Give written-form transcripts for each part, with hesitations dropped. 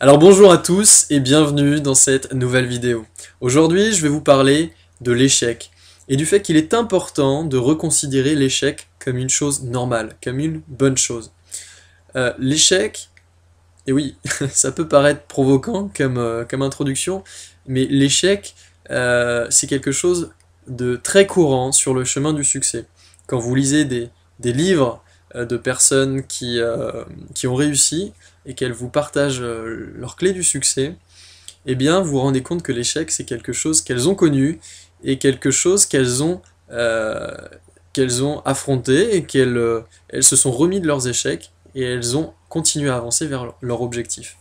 Alors bonjour à tous et bienvenue dans cette nouvelle vidéo. Aujourd'hui, je vais vous parler de l'échec et du fait qu'il est important de reconsidérer l'échec comme une chose normale, comme une bonne chose. L'échec, et oui, ça peut paraître provoquant comme introduction, mais l'échec, c'est quelque chose de très courant sur le chemin du succès. Quand vous lisez des livres de personnes qui ont réussi et qu'elles vous partagent leurs clés du succès, eh bien vous vous rendez compte que l'échec c'est quelque chose qu'elles ont connu et quelque chose euh, qu'elles ont affronté et elles se sont remis de leurs échecs et elles ont continué à avancer vers leur objectif.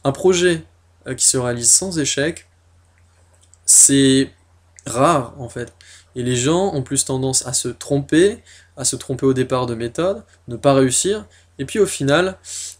Un projet qui se réalise sans échec, c'est rare en fait. Et les gens ont plus tendance à se tromper au départ de méthode, ne pas réussir, et puis au final,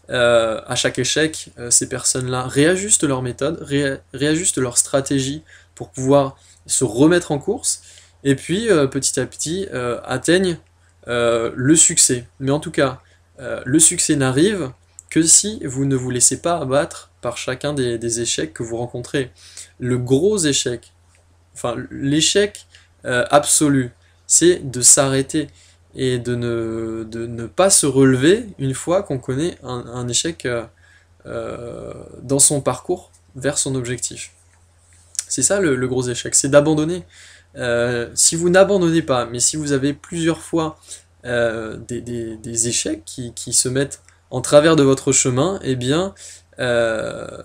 à chaque échec, ces personnes-là réajustent leur méthode, réajustent leur stratégie pour pouvoir se remettre en course, et puis petit à petit atteignent le succès. Mais en tout cas, le succès n'arrive que si vous ne vous laissez pas abattre par chacun des échecs que vous rencontrez. Le gros échec, enfin l'échec absolu, c'est de s'arrêter et de ne pas se relever une fois qu'on connaît un échec dans son parcours vers son objectif. C'est ça le gros échec, c'est d'abandonner. Si vous n'abandonnez pas, mais si vous avez plusieurs fois des échecs qui se mettent en travers de votre chemin, euh,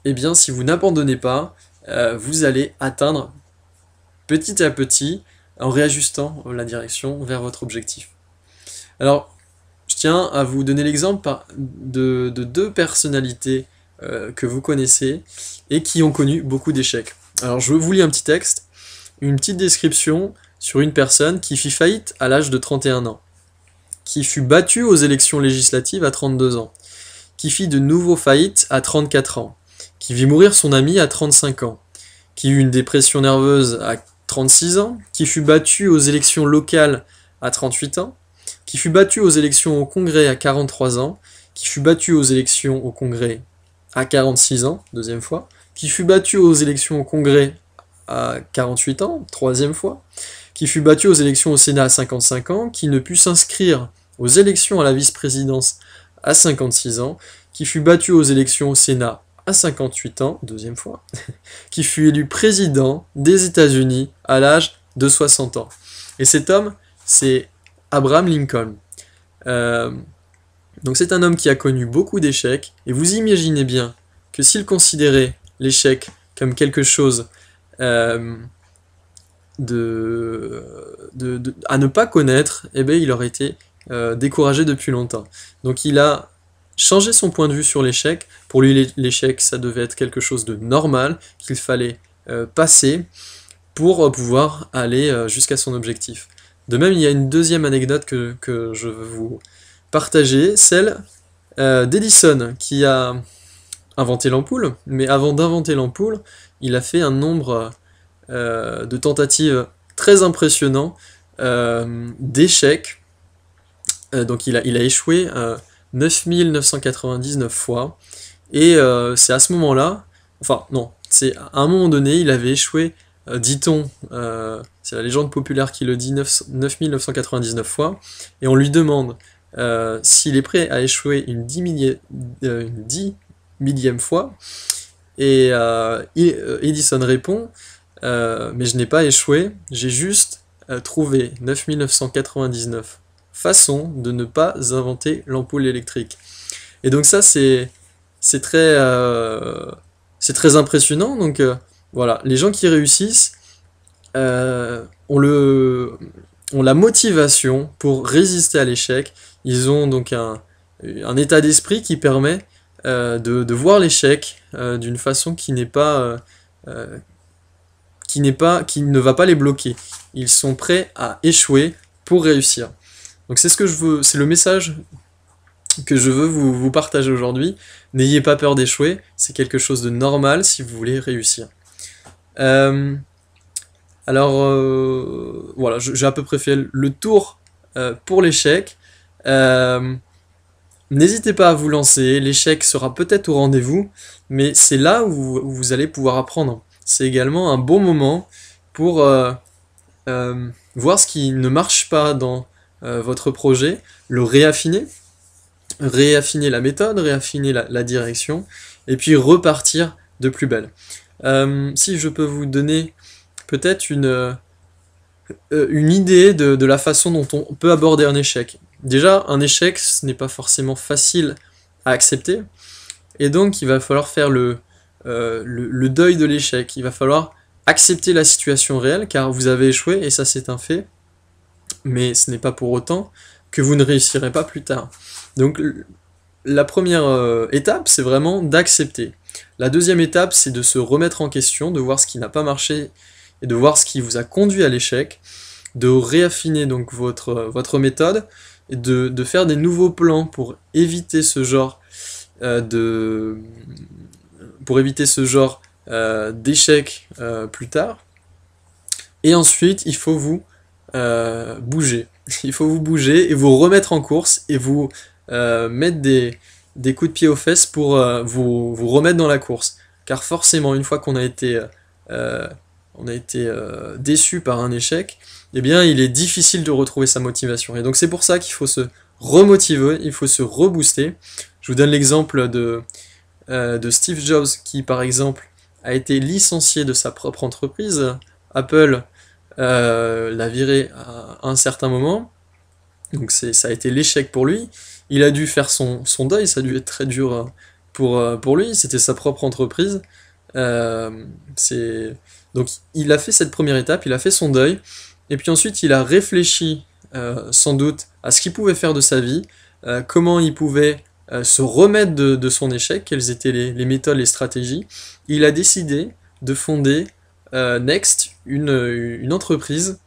eh bien si vous n'abandonnez pas, vous allez atteindre petit à petit en réajustant la direction vers votre objectif. Alors, je tiens à vous donner l'exemple de deux personnalités que vous connaissez et qui ont connu beaucoup d'échecs. Alors, je vous lis un petit texte, une petite description sur une personne qui fit faillite à l'âge de 31 ans, qui fut battue aux élections législatives à 32 ans, qui fit de nouveau faillite à 34 ans, qui vit mourir son ami à 35 ans, qui eut une dépression nerveuse à 36 ans, qui fut battu aux élections locales à 38 ans, qui fut battu aux élections au Congrès à 43 ans, qui fut battu aux élections au Congrès à 46 ans, deuxième fois, qui fut battu aux élections au Congrès à 48 ans, troisième fois, qui fut battu aux élections au Sénat à 55 ans, qui ne put s'inscrire aux élections à la vice-présidence à 56 ans, qui fut battu aux élections au Sénat à 58 ans, deuxième fois, qui fut élu président des États-Unis à l'âge de 60 ans. Et cet homme, c'est Abraham Lincoln. Euh, donc c'est un homme qui a connu beaucoup d'échecs, et vous imaginez bien que s'il considérait l'échec comme quelque chose euh, à ne pas connaître, eh bien, il aurait été découragé depuis longtemps. Donc il a changé son point de vue sur l'échec. Pour lui, l'échec, ça devait être quelque chose de normal, qu'il fallait passer pour pouvoir aller jusqu'à son objectif. De même, il y a une deuxième anecdote que je veux vous partager, celle d'Edison, qui a inventé l'ampoule, mais avant d'inventer l'ampoule, il a fait un nombre de tentatives très impressionnant d'échecs. Donc il a échoué 9999 fois, et c'est à ce moment-là, enfin non, c'est à un moment donné, il avait échoué, dit-on, c'est la légende populaire qui le dit, 9999 fois, et on lui demande s'il est prêt à échouer une 10 millième fois, et Edison répond mais je n'ai pas échoué, j'ai juste trouvé 9999 façons de ne pas inventer l'ampoule électrique. Et donc ça c'est très c'est très impressionnant. Donc voilà, les gens qui réussissent ont la motivation pour résister à l'échec. Ils ont donc un état d'esprit qui permet de voir l'échec d'une façon euh, qui ne va pas les bloquer. Ils sont prêts à échouer pour réussir. Donc c'est ce que je veux, c'est le message que je veux vous partager aujourd'hui. N'ayez pas peur d'échouer, c'est quelque chose de normal si vous voulez réussir. Euh, voilà, j'ai à peu près fait le tour pour l'échec. Euh, n'hésitez pas à vous lancer, l'échec sera peut-être au rendez-vous, mais c'est là où vous allez pouvoir apprendre. C'est également un bon moment pour voir ce qui ne marche pas dans votre projet, le réaffiner, réaffiner la méthode, réaffiner la direction, et puis repartir de plus belle. Si je peux vous donner peut-être une idée de la façon dont on peut aborder un échec. Déjà, un échec, ce n'est pas forcément facile à accepter, et donc il va falloir faire le deuil de l'échec. Il va falloir accepter la situation réelle, car vous avez échoué, et ça c'est un fait, mais ce n'est pas pour autant que vous ne réussirez pas plus tard. Donc la première étape, c'est vraiment d'accepter. La deuxième étape, c'est de se remettre en question, de voir ce qui n'a pas marché, et de voir ce qui vous a conduit à l'échec, de réaffiner donc votre méthode, et de faire des nouveaux plans pour éviter ce genre d'échec plus tard. Et ensuite, il faut vous bouger. Il faut vous bouger et vous remettre en course et vous mettre des coups de pied aux fesses pour vous remettre dans la course. Car forcément, une fois qu'on a été déçu par un échec, eh bien, il est difficile de retrouver sa motivation. Et donc c'est pour ça qu'il faut se remotiver, il faut se rebooster. Je vous donne l'exemple de Steve Jobs qui, par exemple, a été licencié de sa propre entreprise. Apple l'a viré à un certain moment, donc ça a été l'échec pour lui. Il a dû faire son deuil, ça a dû être très dur pour lui, c'était sa propre entreprise. Donc il a fait cette première étape, il a fait son deuil, et puis ensuite il a réfléchi sans doute à ce qu'il pouvait faire de sa vie, comment il pouvait se remettre de son échec, quelles étaient les méthodes, les stratégies. Il a décidé de fonder Next, une entreprise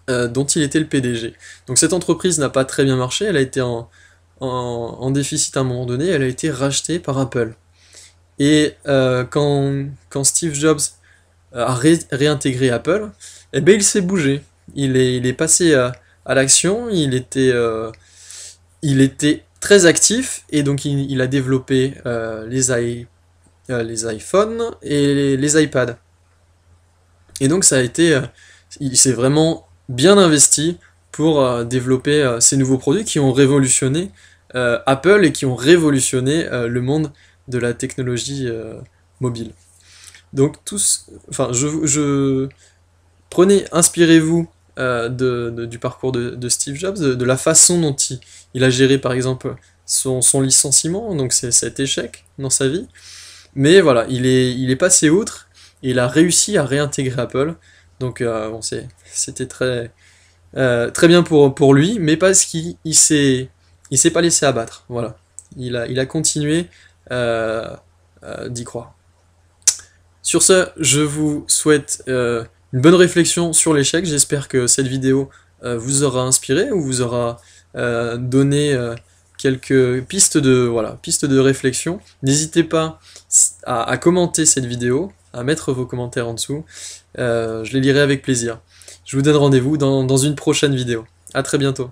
dont il était le PDG. Donc cette entreprise n'a pas très bien marché, elle a été en déficit à un moment donné, elle a été rachetée par Apple. Et quand Steve Jobs a réintégré Apple, eh ben il s'est bougé. Il est passé à l'action, il était très actif, et donc il a développé les iPhones et les iPads. Et donc il s'est vraiment bien investi pour développer ces nouveaux produits qui ont révolutionné Apple et qui ont révolutionné le monde de la technologie mobile. Donc inspirez-vous du parcours de Steve Jobs, de la façon dont il a géré par exemple son licenciement, donc cet échec dans sa vie. Mais voilà, il est passé outre, et il a réussi à réintégrer Apple. Donc bon, c'était très bien pour lui, mais parce qu'il s'est pas laissé abattre. Voilà, il a continué d'y croire. Sur ce, je vous souhaite une bonne réflexion sur l'échec. J'espère que cette vidéo vous aura inspiré ou vous aura donné quelques pistes de réflexion. N'hésitez pas à commenter cette vidéo, à mettre vos commentaires en dessous. Je les lirai avec plaisir. Je vous donne rendez-vous dans une prochaine vidéo. À très bientôt.